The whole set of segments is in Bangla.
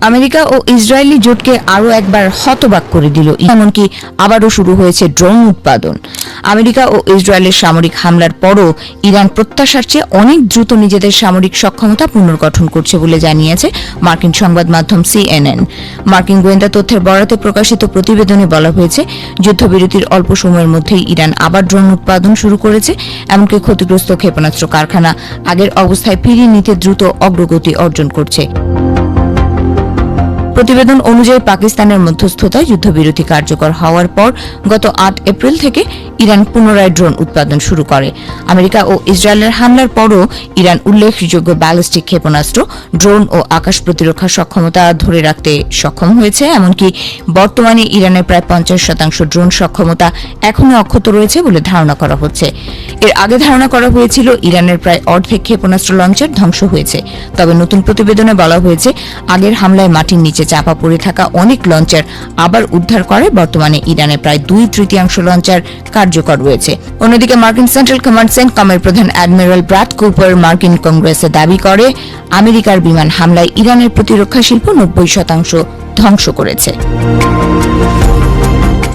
আমেরিকা ও ইসরায়েলি জোটকে আরও একবার হতবাক করে দিল, এমনকি আবারও শুরু হয়েছে ড্রোন উৎপাদন। আমেরিকা ও ইসরায়েলের সামরিক হামলার পরও ইরান প্রত্যাশার চেয়ে অনেক দ্রুত নিজেদের সামরিক সক্ষমতা পুনর্গঠন করছে বলে জানিয়েছে মার্কিন সংবাদ মাধ্যম CNN। মার্কিন গোয়েন্দা তথ্যের বরাতে প্রকাশিত প্রতিবেদনে বলা হয়েছে, যুদ্ধবিরতির অল্প সময়ের মধ্যেই ইরান আবার ড্রোন উৎপাদন শুরু করেছে, এমনকি ক্ষতিগ্রস্ত ক্ষেপণাস্ত্র কারখানা আগের অবস্থায় ফিরিয়ে নিতে দ্রুত অগ্রগতি অর্জন করছে। প্রতিবেদন অনুযায়ী পাকিস্তানের মধ্যস্থতায় যুদ্ধবিরতি কার্যকর হওয়ার পর গত 8 এপ্রিল থেকে ইরান পুনরায় ড্রোন উৎপাদন শুরু করে। আমেরিকা ও ইসরায়েলের হামলার পরও ইরান উল্লেখযোগ্য ব্যালিস্টিক ক্ষেপণাস্ত্র, ড্রোন ও আকাশ প্রতিরক্ষা সক্ষমতা ধরে রাখতে সক্ষম হয়েছে। এমনকি বর্তমানে ইরানের প্রায় 50% ড্রোন সক্ষমতা এখনও অক্ষত রয়েছে বলে ধারণা করা হচ্ছে। এর আগে ধারণা করা হয়েছিল ইরানের প্রায় অর্ধেক ক্ষেপণাস্ত্র লঞ্চার ধ্বংস হয়েছে। তবে নতুন প্রতিবেদনে বলা হয়েছে, আগের হামলায় মাটির নিচে চাপা পড়ে থাকা অনেক লঞ্চার আবার উদ্ধার করে বর্তমানে ইরানের প্রায় 2/3 লঞ্চার কার্যকর রয়েছে। অন্যদিকে মার্কিন সেন্ট্রাল কমান্ড সেন্টকমের প্রধান অ্যাডমিরাল ব্র্যাড কুপার মার্কিন কংগ্রেসে দাবি করে, আমেরিকার বিমান হামলায় ইরানের প্রতিরক্ষা শিল্প 90% ধ্বংস করেছে।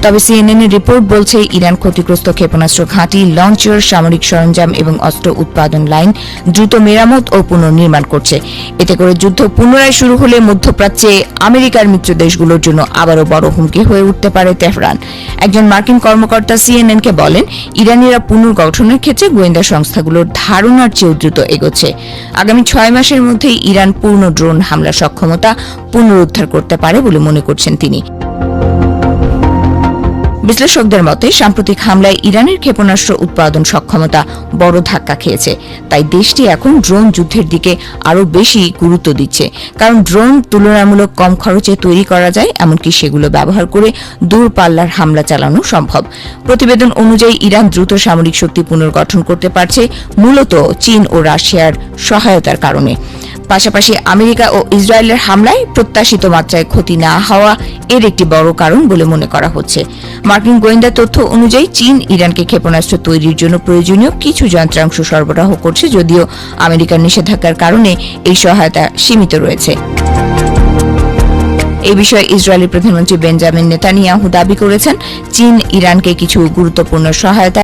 তবে CNN এর রিপোর্ট বলছে, ইরান ক্ষতিগ্রস্ত ক্ষেপণাস্ত্র ঘাঁটি, লঞ্চার, সামরিক সরঞ্জাম এবং অস্ত্র উৎপাদন লাইন দ্রুত মেরামত ও পুনর্নির্মাণ করছে। এতে করে যুদ্ধ পুনরায় শুরু হলে মধ্যপ্রাচ্যে আমেরিকার মিত্র দেশগুলোর জন্য আবারও বড় হুমকি হয়ে উঠতে পারে তেহরান। একজন মার্কিন কর্মকর্তা CNN-কে বলেন, ইরানিরা পুনর্গঠনের ক্ষেত্রে গোয়েন্দা সংস্থাগুলোর ধারণার চেয়েও দ্রুত এগোচ্ছে। আগামী 6 মাসের মধ্যেই ইরান পূর্ণ ড্রোন হামলা সক্ষমতা পুনরুদ্ধার করতে পারে বলে মনে করছেন তিনি। বিশ্লেষকদের মতে, সাম্প্রতিক হামলায় ইরানের ক্ষেপণাস্ত্র উৎপাদন সক্ষমতা বড় ধাক্কা খেয়েছে। তাই দেশটি এখন ড্রোন যুদ্ধের দিকে আরও বেশি গুরুত্ব দিচ্ছে, কারণ ড্রোন তুলনামূলক কম খরচে তৈরি করা যায়, এমনকি সেগুলো ব্যবহার করে দূরপাল্লার হামলা চালানো সম্ভব। প্রতিবেদন অনুযায়ী ইরান দ্রুত সামরিক শক্তি পুনর্গঠন করতে পারছে মূলত চীন ও রাশিয়ার সহায়তার কারণে। পাশাপাশি আমেরিকা ও ইসরায়েলের হামলায় প্রত্যাশিত মাত্রায় ক্ষতি না হওয়া এর একটি বড় কারণ বলে মনে করা হচ্ছে। মার্কিন গোয়েন্দা তথ্য অনুযায়ী চীন ইরানকে ক্ষেপণাস্ত্র তৈরির জন্য প্রয়োজনীয় কিছু যন্ত্রাংশ সরবরাহ করছে, যদিও আমেরিকার নিষেধাজ্ঞার কারণে এই সহায়তা সীমিত রয়েছে। এই বিষয়ে ইসরায়েলি প্রধানমন্ত্রী বেঞ্জামিন নেতানিয়াহু দাবি করেছেন, চীন ইরানকে কিছু গুরুত্বপূর্ণ সহায়তা